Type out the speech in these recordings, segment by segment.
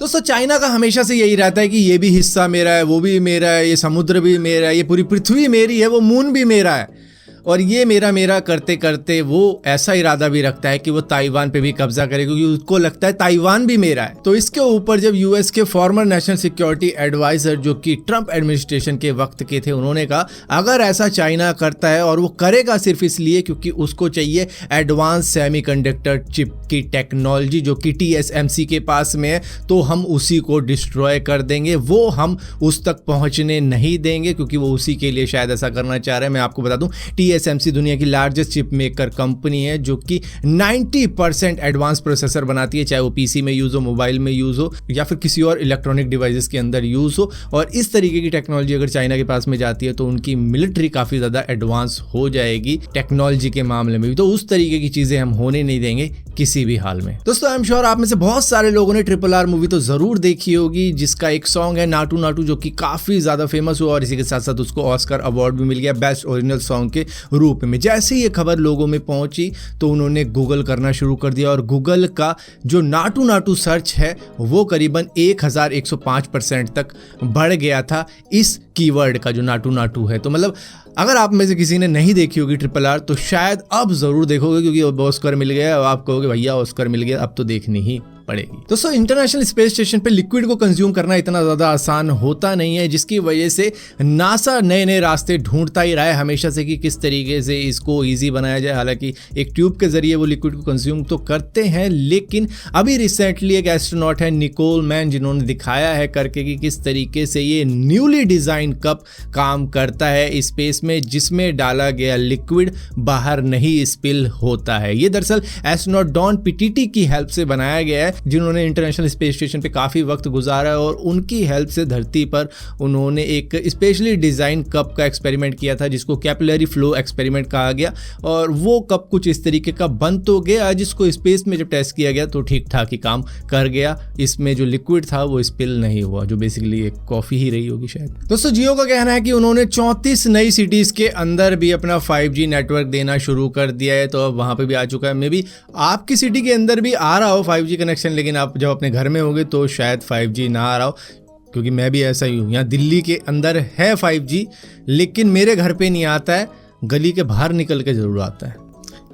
दोस्तों चाइना का हमेशा से यही रहता है कि ये भी हिस्सा मेरा है, वो भी मेरा है, ये समुद्र भी मेरा है, ये पूरी पृथ्वी मेरी है, वो मून भी मेरा है। और ये मेरा मेरा करते करते वो ऐसा इरादा भी रखता है कि वो ताइवान पे भी कब्जा करे, क्योंकि उसको लगता है ताइवान भी मेरा है। तो इसके ऊपर जब यूएस के फॉर्मर नेशनल सिक्योरिटी एडवाइजर जो कि ट्रंप एडमिनिस्ट्रेशन के वक्त के थे, उन्होंने कहा अगर ऐसा चाइना करता है और वो करेगा सिर्फ इसलिए क्योंकि उसको चाहिए एडवांस सेमीकंडक्टर चिप की टेक्नोलॉजी जो कि TSMC के पास में है, तो हम उसी को डिस्ट्रॉय कर देंगे, वो हम उस तक पहुंचने नहीं देंगे, क्योंकि वो उसी के लिए शायद ऐसा करना चाह रहे हैं। मैं आपको बता दूं TSMC दुनिया की लार्जेस्ट चिप मेकर कंपनी है जो कि 90% एडवांस प्रोसेसर बनाती है, चाहे वो पीसी में यूज हो, मोबाइल में यूज हो या फिर किसी और इलेक्ट्रॉनिक डिवाइसेस के अंदर यूज हो। और इस तरीके की टेक्नोलॉजी अगर चाइना के पास में जाती है तो उनकी मिलिट्री काफी ज्यादा एडवांस हो जाएगी टेक्नोलॉजी के मामले में भी। तो उस तरीके की चीजें हम होने नहीं देंगे किसी भी हाल में। दोस्तों आई एम श्योर आप में से बहुत सारे लोगों ने RRR मूवी तो जरूर देखी होगी, जिसका एक सॉन्ग है नाटू नाटू जो कि काफी ज्यादा फेमस हुआ और इसी के साथ साथ उसको ऑस्कर अवार्ड भी मिल गया बेस्ट ओरिजिनल सॉन्ग के रूप में। जैसे ही ये खबर लोगों में पहुंची तो उन्होंने गूगल करना शुरू कर दिया और गूगल का जो नाटू नाटू सर्च है वो करीबन 1105% तक बढ़ गया था इस कीवर्ड का जो नाटू नाटू है। तो मतलब अगर आप में से किसी ने नहीं देखी होगी RRR तो शायद अब जरूर देखोगे, क्योंकि अब ऑस्कर मिल गया और आप कहोगे भैया ऑस्कर मिल गया, अब तो देखनी ही पड़ेगी। दोस्तों इंटरनेशनल स्पेस स्टेशन पे लिक्विड को कंज्यूम करना इतना ज़्यादा आसान होता नहीं है, जिसकी वजह से नासा नए नए रास्ते ढूंढता ही रहा है हमेशा से कि किस तरीके से इसको ईजी बनाया जाए। हालांकि एक ट्यूब के जरिए वो लिक्विड को कंज्यूम तो करते हैं, लेकिन अभी रिसेंटली एक एस्ट्रोनॉट है निकोल मैन जिन्होंने दिखाया है करके कि किस तरीके से ये न्यूली डिजाइन कप काम करता है स्पेस में, जिसमें डाला गया लिक्विड बाहर नहीं स्पिल होता है। ये दरअसल एस्ट्रोनॉट डॉन पिटिटी की हेल्प से बनाया गया है, जिन्होंने इंटरनेशनल स्पेस स्टेशन पे काफ़ी वक्त गुजारा है और उनकी हेल्प से धरती पर उन्होंने एक स्पेशली डिज़ाइन कप का एक्सपेरिमेंट किया था जिसको कैपिलरी फ्लो एक्सपेरिमेंट कहा गया। और वो कप कुछ इस तरीके का बन तो गया, जिसको स्पेस में जब टेस्ट किया गया तो ठीक ठाक ही काम कर गया। इसमें जो लिक्विड था वो स्पिल नहीं हुआ, जो बेसिकली एक कॉफ़ी ही रही होगी शायद। दोस्तों जियो का कहना है कि उन्होंने 34 नई सिटीज़ के अंदर भी अपना 5G नेटवर्क देना शुरू कर दिया है, तो अब वहाँ पे भी आ चुका है। मे बी आपकी सिटी के अंदर भी आ रहा हो 5G कनेक्शन, लेकिन आप जब अपने घर में होंगे तो शायद 5G ना आ रहा हो, क्योंकि मैं भी ऐसा ही हूँ। यहाँ दिल्ली के अंदर है 5G, लेकिन मेरे घर पे नहीं आता है, गली के बाहर निकल के जरूर आता है।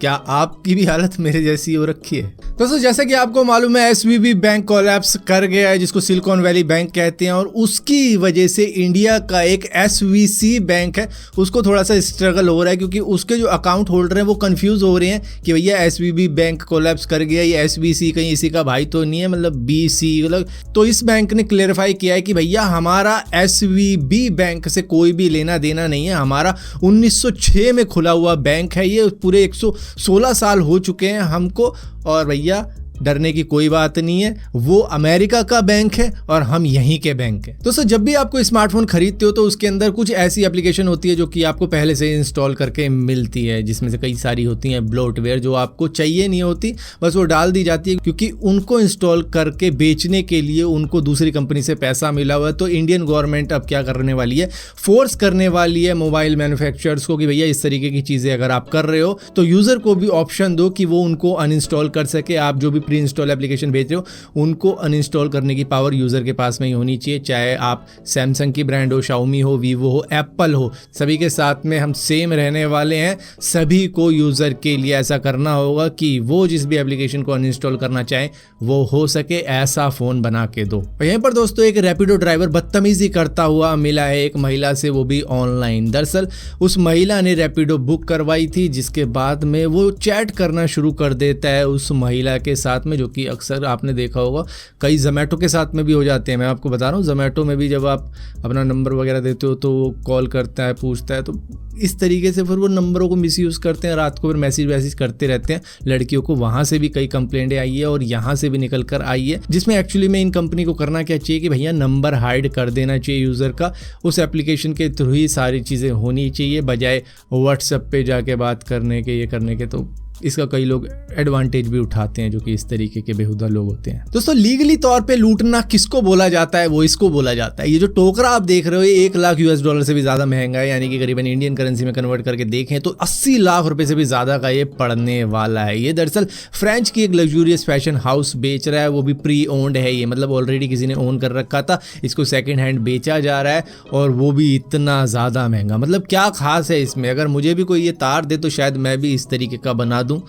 क्या आपकी भी हालत मेरे जैसी हो रखी है? दोस्तों जैसे कि आपको मालूम है SVB बैंक कोलैप्स कर गया है, जिसको सिलिकॉन वैली बैंक कहते हैं, और उसकी वजह से इंडिया का एक SVC बैंक है उसको थोड़ा सा स्ट्रगल हो रहा है, क्योंकि उसके जो अकाउंट होल्डर हैं वो कंफ्यूज हो रहे हैं कि भैया SVB बैंक कोलैप्स कर गया, ये SVC कहीं इसी का भाई तो नहीं है, मतलब BC मतलब। तो इस बैंक ने क्लेरिफाई किया है कि भैया हमारा SVB बैंक से कोई भी लेना देना नहीं है, हमारा 1906 में खुला हुआ बैंक है, ये पूरे 116 साल हो चुके हैं हमको, और भैया डरने की कोई बात नहीं है, वो अमेरिका का बैंक है और हम यहीं के बैंक हैं। दोस्तों जब भी आपको स्मार्टफोन खरीदते हो तो उसके अंदर कुछ ऐसी एप्लीकेशन होती है जो कि आपको पहले से इंस्टॉल करके मिलती है, जिसमें से कई सारी होती हैं ब्लोटवेयर जो आपको चाहिए नहीं होती, बस वो डाल दी जाती है, क्योंकि उनको इंस्टॉल करके बेचने के लिए उनको दूसरी कंपनी से पैसा मिला हुआ है। तो इंडियन गवर्नमेंट अब क्या करने वाली है, फोर्स करने वाली है मोबाइल मैन्युफैक्चरर्स को कि भैया इस तरीके की चीज़ें अगर आप कर रहे हो तो यूज़र को भी ऑप्शन दो कि वो उनको अनइंस्टॉल कर सके। आप जो भी प्री इंस्टॉल एप्लीकेशन भेज रहे हो उनको अनइंस्टॉल करने की पावर यूजर के पास में ही होनी चाहिए, चाहे आप सैमसंग की ब्रांड हो, शाओमी हो, वीवो हो, एप्पल हो, सभी के साथ में हम सेम रहने वाले हैं। सभी को यूजर के लिए ऐसा करना होगा कि वो जिस भी एप्लीकेशन को अनइंस्टॉल करना चाहे वो हो सके, ऐसा फोन बना के दो। यहीं पर दोस्तों एक रैपिडो ड्राइवर बदतमीजी करता हुआ मिला है एक महिला से, वो भी ऑनलाइन। दरअसल उस महिला ने रैपिडो बुक करवाई थी, जिसके बाद में वो चैट करना शुरू कर देता है उस महिला के साथ में, जो कि अक्सर आपने देखा होगा कई जोमेटो के साथ में भी हो जाते हैं। मैं आपको बता रहा हूँ जोमेटो में भी जब आप अपना नंबर वगैरह देते हो तो वो कॉल करता है, पूछता है, तो इस तरीके से फिर वो नंबरों को मिसयूज़ करते हैं, रात को फिर मैसेज करते रहते हैं लड़कियों को। वहाँ से भी कई कंप्लेंटें आई है और यहाँ से भी निकल कर आई है, जिसमें एक्चुअली में इन कंपनी को करना क्या चाहिए कि भैया नंबर हाइड कर देना चाहिए यूज़र का, उस एप्लीकेशन के थ्रू ही सारी चीज़ें होनी चाहिए, बजाय व्हाट्सएप पे जाके बात करने के, ये करने के। तो इसका कई लोग एडवांटेज भी उठाते हैं, जो कि इस तरीके के बेहुदा लोग होते हैं। दोस्तों लीगली तौर पे लूटना किसको बोला जाता है, वो इसको बोला जाता है, ये जो टोकरा आप देख रहे हो ये 1 लाख US$ से भी ज़्यादा महंगा है, यानी कि करीबन इंडियन करेंसी में कन्वर्ट करके देखें तो 80 लाख रुपए से भी ज़्यादा का ये पड़ने वाला है। ये दरअसल फ्रेंच की एक लग्जूरियस फैशन हाउस बेच रहा है, वो भी प्री ओन्ड है ये, मतलब ऑलरेडी किसी ने ओन कर रखा था, इसको सेकेंड हैंड बेचा जा रहा है और वो भी इतना ज़्यादा महंगा। मतलब क्या खास है इसमें, अगर मुझे भी कोई ये तार दे तो शायद मैं भी इस तरीके का बना दूं,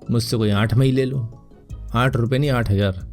मुझसे कोई 8 मई ले लो, 8 रुपये नहीं 8,000।